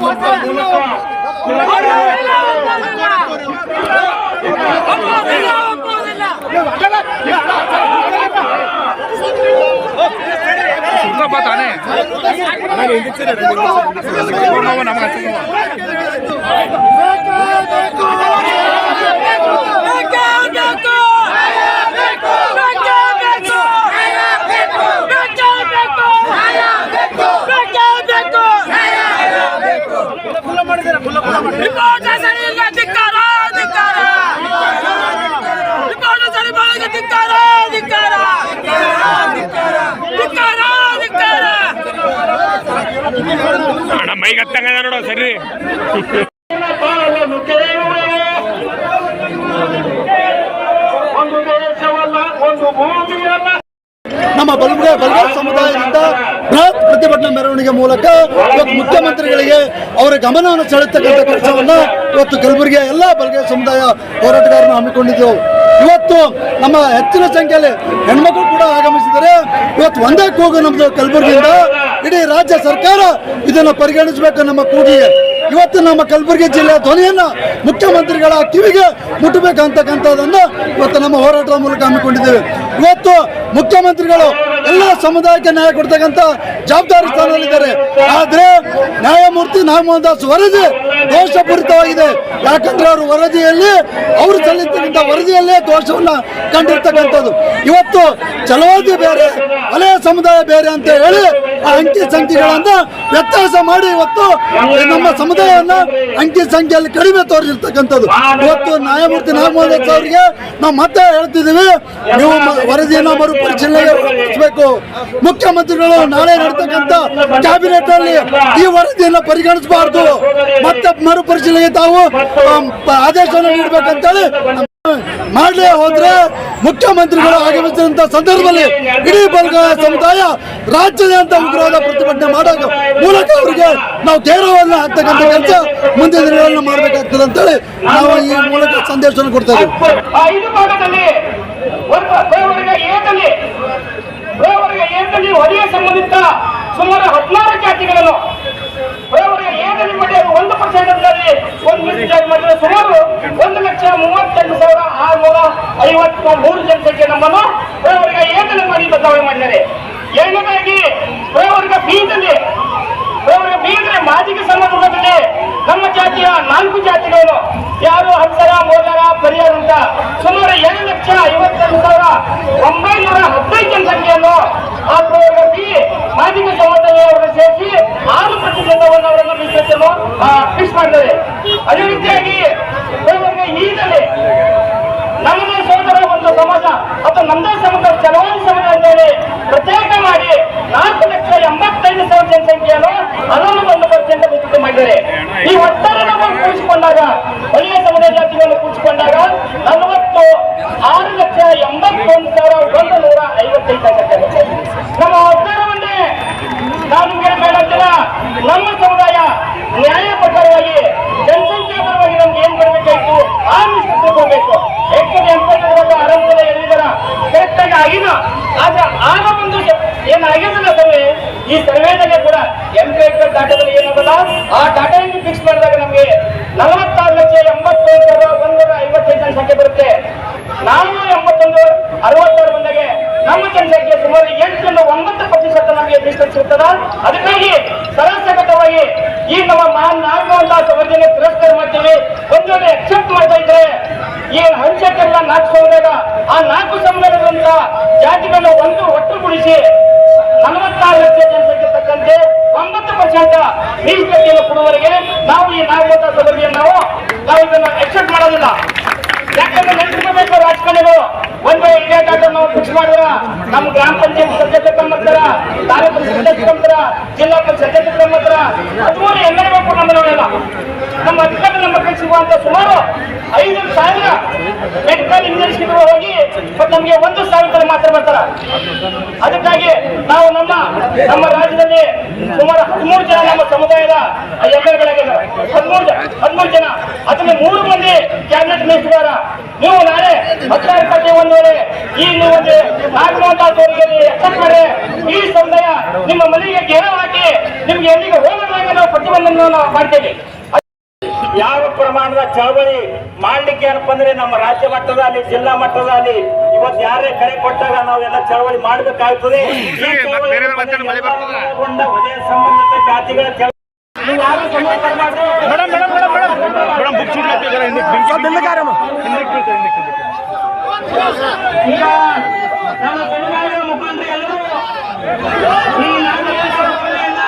ನೋಡೋ ಸರಿ ನಮ್ಮ ಬಲ್ಗೇರ್ ಸಮುದಾಯದಿಂದ ಬೃಹತ್ ಪ್ರತಿಭಟನಾ ಮೆರವಣಿಗೆ ಮೂಲಕ ಇವತ್ತು ಮುಖ್ಯಮಂತ್ರಿಗಳಿಗೆ ಅವರ ಗಮನವನ್ನು ಸೆಳೆತಕ್ಕಂಥ ಕೆಲಸವನ್ನ ಇವತ್ತು ಕಲಬುರಗಿಯ ಎಲ್ಲ ಬಲ್ಗೇರ್ ಸಮುದಾಯ ಹೋರಾಟಗಾರರು ಹಮ್ಮಿಕೊಂಡಿದ್ದೆವು. ಇವತ್ತು ನಮ್ಮ ಹೆಚ್ಚಿನ ಸಂಖ್ಯೆಯಲ್ಲಿ ಹೆಣ್ಮಕ್ಳು ಕೂಡ ಆಗಮಿಸಿದರೆ ಇವತ್ತು ಒಂದೇ ಕೂಗು ನಮ್ದು ಕಲಬುರಗಿಯಿಂದ ಇಡೀ ರಾಜ್ಯ ಸರ್ಕಾರ ಇದನ್ನು ಪರಿಗಣಿಸಬೇಕು ನಮ್ಮ ಕೂಗಿಗೆ. ಇವತ್ತು ನಮ್ಮ ಕಲಬುರಗಿ ಜಿಲ್ಲೆಯ ಧ್ವನಿಯನ್ನ ಮುಖ್ಯಮಂತ್ರಿಗಳ ಕಿವಿಗೆ ಮುಟ್ಟಬೇಕಂತಕ್ಕಂಥದ್ದನ್ನು ಇವತ್ತು ನಮ್ಮ ಹೋರಾಟದ ಮೂಲಕ ಹಮ್ಮಿಕೊಂಡಿದ್ದೇವೆ. ಇವತ್ತು ಮುಖ್ಯಮಂತ್ರಿಗಳು ಎಲ್ಲ ಸಮುದಾಯಕ್ಕೆ ನ್ಯಾಯ ಕೊಡ್ತಕ್ಕಂಥ ಜವಾಬ್ದಾರಿ ಸ್ಥಾನದಲ್ಲಿದ್ದಾರೆ. ಆದ್ರೆ ನ್ಯಾಯಮೂರ್ತಿ ನಾಗಮೋಹನ್ ದಾಸ್ ವರದಿ ದೋಷಪೂರಿತವಾಗಿದೆ. ಯಾಕಂದ್ರೆ ಅವರು ವರದಿಯಲ್ಲಿ ಅವರು ಸಲ್ಲಿಸ್ತಕ್ಕಂಥ ವರದಿಯಲ್ಲೇ ದೋಷವನ್ನ ಕಂಡಿರ್ತಕ್ಕಂಥದ್ದು. ಇವತ್ತು ಛಲವಾದಿ ಬೇರೆ ವಲಯ ಸಮುದಾಯ ಬೇರೆ ಅಂತ ಹೇಳಿ ಆ ಅಂಕಿ ಸಂಖ್ಯೆಗಳನ್ನ ವ್ಯತ್ಯಾಸ ಮಾಡಿ ಇವತ್ತು ನಮ್ಮ ಸಮುದಾಯವನ್ನ ಅಂಕಿ ಸಂಖ್ಯೆಯಲ್ಲಿ ಕಡಿಮೆ ತೋರಿಸಿರ್ತಕ್ಕಂಥದ್ದು. ಇವತ್ತು ನ್ಯಾಯಮೂರ್ತಿ ನಾಗಮೋಹನ್ ದಾಸ್ ಅವರಿಗೆ ನಾವು ಮತ್ತೆ ಹೇಳ್ತಿದ್ದೀವಿ, ನೀವು ವರದಿಯನ್ನ ಮರುಪರಿಶೀಲನೆಗೊಳಿಸಬೇಕು. ಮುಖ್ಯಮಂತ್ರಿಗಳು ನಾಳೆ ನಡೆತಕ್ಕಂಥ ಕ್ಯಾಬಿನೆಟ್ ಅಲ್ಲಿ ಈ ವರದಿಯನ್ನ ಪರಿಗಣಿಸಬಾರದು, ಮತ್ತೆ ಮರುಪರಿಶೀಲನೆಗೆ ತಾವು ಆದೇಶವನ್ನು ನೀಡಬೇಕಂತೇಳಿ ಮಾಡಲೇ ಹೋದ್ರೆ ಮುಖ್ಯಮಂತ್ರಿಗಳು ಆಗಮಿಸಿದಂತ ಸಂದರ್ಭದಲ್ಲಿ ಇಡೀ ಬಲ್ಗೇರ್ ಸಮುದಾಯ ರಾಜ್ಯದಾದ್ಯಂತ ಉಗ್ರವಾದ ಪ್ರತಿಭಟನೆ ಮಾಡೋದು ಮೂಲಕ ಅವರಿಗೆ ನಾವು ಗೌರವವನ್ನು ಹಾಕ್ತಕ್ಕಂಥ ಕೆಲಸ ಮುಂದಿನ ದಿನಗಳನ್ನು ಮಾಡಬೇಕಾಗ್ತದೆ ಅಂತೇಳಿ ನಾವು ಈ ಮೂಲಕ ಸಂದೇಶವನ್ನು ಕೊಡ್ತಾ ಇದ್ದೀವಿ. ಹೊರೆಗೆ ಸಂಬಂಧಿತ ಸುಮಾರು 16 ಜಾತಿಗಳನ್ನು 1% ಮಾಡಿದ್ರೆ ಸುಮಾರು 1,38,653 ಜನಸಂಖ್ಯೆ ನಮ್ಮನ್ನು ಪ್ರವರ್ಗ ಏಕಲ್ಲಿ ಮಾಡಿ ಬದಲಾವಣೆ ಮಾಡಿದ್ದಾರೆ. ಎರಡನೇದಾಗಿ ಪ್ರವರ್ಗ ಬೀದಲ್ಲಿ ಮಾದಿಗ ಸಂಬಂಧದಲ್ಲಿ ನಮ್ಮ ಜಾತಿಯ 4 ಜಾತಿಗಳನ್ನು ಯಾರು ಹಂಸರ, ಮೋಗರ, ಪರಿಯಾರ ಅಂತ ಸುಮಾರು 7,52,915 ಜನಸಂಖ್ಯೆಯನ್ನು ಆ ಪ್ರವರ್ಗ ಬಿ ಮಾದಿಗ ಸಮುದಾಯವನ್ನು ಸೇರಿಸಿ 6% ಅವರನ್ನು ಮೀಸಲನ್ನು ಫಿಕ್ಸ್ ಮಾಡಿದ್ದಾರೆ. ಅದೇ ರೀತಿಯಾಗಿ ಪ್ರವರ್ಗ ಈದಲ್ಲಿ ನಮ್ಮ ಸೋದರ ಒಂದು ಸಮಾಜ ಅಥವಾ ನಮ್ಮದೇ ಸಮುದಾಯ ಚಲವಾದಿ ಸಮುದಾಯ ಅಂತ ಹೇಳಿ ಪ್ರತ್ಯೇಕ ಮಾಡಿ 4,85,000 ಜನಸಂಖ್ಯೆಯನ್ನು 11% ನಿಶ್ಚಿತ ಮಾಡಿದ್ದಾರೆ. ಈ ಒಟ್ಟಾರೆ ಕೂಡಿಸಿಕೊಂಡಾಗ ಒಳ್ಳೆಯ ಸಮುದಾಯ ಜಾತಿಗಳನ್ನು ಕೂಡಿಸಿಕೊಂಡಾಗ 46,81,155 ಸಂಖ್ಯೆ. ನಮ್ಮ ಒಟ್ಟಾರವನ್ನೇ ನಾನು ಮೇಲಂತಿನ ನಮ್ಮ ಸಮುದಾಯ ನ್ಯಾಯ ಪ್ರಕಾರವಾಗಿ ಜನಸಂಖ್ಯಾ ಪರವಾಗಿ ನಮ್ಗೆ ಏನ್ ಬರಬೇಕಾಯ್ತು ಆ ನಿಷ್ಠೆ ಹೋಗ್ಬೇಕು. ಯಾಕಂದ್ರೆ ಎಂಪೈರ್ ಆರಂಭದ ಹೇಳಿದಾರ ಕರೆಕ್ಟ್ ಆಗಿ ಆಗಿನ ಆದ್ರೆ ಆಗ ಒಂದು ಏನಾಗಿರಲಿಲ್ಲ ಸರ್ವೆ. ಈ ಸರ್ವೇದಾಗೆ ಕೂಡ ಎಂಪೈರ್ ಡಾಟಾದಲ್ಲಿ ಏನಾಗಲ್ಲ ಆ ಡಾಟಾ ಫಿಕ್ಸ್ ಮಾಡಿದಾಗ ನಮ್ಗೆ 46,81,155 ಸಂಖ್ಯೆ ಬರುತ್ತೆ. ನಾವು 81,66 ಬಂದಾಗೆ ನಮ್ಮ ಜನಸಂಖ್ಯೆ ಸುಮಾರು 8-9% ನಮಗೆ ಡಿಸ್ಟೆನ್ಸ್ ಇರ್ತದ. ಅದಕ್ಕಾಗಿ ಸರಾಸಗತವಾಗಿ ಈಗ ನಮ್ಮ ನಾಗಮೋಹನ್ ದಾಸ್ ಅವರಿಗೆ ತಿರಸ್ಕಾರ ಮಾಡ್ತೀವಿ. ಒಂದು ವೇಳೆ ಅಕ್ಸೆಪ್ಟ್ ಮಾಡ್ತಾ ಇದ್ರೆ ಈ ಹಂಚಕ್ಕೆಲ್ಲ 4 ಸಮುದಾಯ ಆ 4 ಸಮುದಾಯದಂತ ಜಾತಿಗಳನ್ನು ಒಟ್ಟುಗೂಡಿಸಿ 46 ಲಕ್ಷ ಜನಸಂಖ್ಯೆ ತಕ್ಕಂತೆ 9% ಮೀಸಲಾತಿಯನ್ನು ಕೊಡುವವರೆಗೆ ನಾವು ಈ ನಾಗಮೋಹನ್ ದಾಸ್ ಅವರಿಗೆ ನಾವು ಇದನ್ನು ಅಕ್ಸೆಪ್ಟ್ ಮಾಡೋದಿಲ್ಲ. ಯಾಕಂದ್ರೆ ನೆನಪಿಸಬೇಕು ರಾಜಕಾರಣಿಗಳು ಒಂದು ಇದೇ ಡಾಟಾ ನಾವು ಫಿಕ್ಸ್ ಮಾಡಿದ್ರ ನಮ್ಮ ಗ್ರಾಮ ಪಂಚಾಯತ್ ಸದಸ್ಯ ತಮ್ಮತ್ತರ, ತಾಲೂಕು ಸದಸ್ಯ ತಮ್ಮತ್ತರ, ಜಿಲ್ಲಾ ಪರಿಷತ್ ಸದಸ್ಯ ತಮ್ಮತ್ತರ 13 ಎಲ್ಲರಿಗೂ ನಮ್ಮಲ್ಲ. ನಮ್ಮ ಅಧಿಕಾರಿ ನಮ್ಮ ಕೈ ಸಿಗುವಂತ ಸುಮಾರು 5,000 ಮೆಡಿಕಲ್ ಇಂಜಿನಿಯರ್ಸ್ಗಳು ಹೋಗಿ ನಮಗೆ 1,000 ಮಾತ್ರ ಕಾರ್ಯಕರ್ತರು ಬರ್ತಾರ. ಅದಕ್ಕಾಗಿ ನಾವು ನಮ್ಮ ರಾಜ್ಯದಲ್ಲಿ ಸುಮಾರು 13 ಜನ ನಮ್ಮ ಸಮುದಾಯದ ಎಂಎಲ್ಗಳಾಗಿದ್ದಾರೆ. 13 ಜನ, ಅದರಲ್ಲಿ 3 ಮಂದಿ ಕ್ಯಾಬಿನೆಟ್ ಮಿನಿಸ್ಟರ್. ನೀವು ನಾಳೆ 16 ಗಂಟೆ ಒಂದು ವೇಳೆ ಈ ನೀವು ಒಂದು ನಾಗಮೋಹನ್ ಅವರಿಗೆ ಎಕ್ಸೆಪ್ಟ್ ಮಾಡಿ ಈ ಸಮುದಾಯ ನಿಮ್ಮ ಮನೆಗೆ ಗೆರೆ ಹಾಕಿ ನಿಮ್ಗೆ ಎಲ್ಲಿಗೆ ಹೋಗಲಾಗ ನಾವು ಪ್ರತಿಬಂಧನ ನಾವು ಮಾಡ್ತೇವೆ. ಯಾವ ಪ್ರಮಾಣದ ಚಳವಳಿ ಮಾಡ್ಲಿಕ್ಕೆ ಏನಪ್ಪ ಅಂದ್ರೆ ನಮ್ಮ ರಾಜ್ಯ ಮಟ್ಟದಲ್ಲಿ ಜಿಲ್ಲಾ ಮಟ್ಟದಲ್ಲಿ ಇವತ್ತು ಯಾರೇ ಕರೆ ಕೊಟ್ಟಾಗ ನಾವೆಲ್ಲ ಚಳವಳಿ ಮಾಡಬೇಕಾಗ್ತದೆ. ಉದಯ ಸಂಬಂಧಿತ ಜಾತಿಗಳ ನೀವು ಯಾರು ಸಮರ್ಥನೆ ಮಾಡ್ರಿ. ಈಗ ನಮ್ಮ ಸಮುದಾಯದ ಮುಖಂಡರು ಎಲ್ಲರೂ ಈ ನಾಗೇಶ್ವರ ಕೊಲೆಯನ್ನ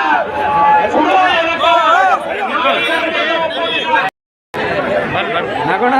ನಗೋಣ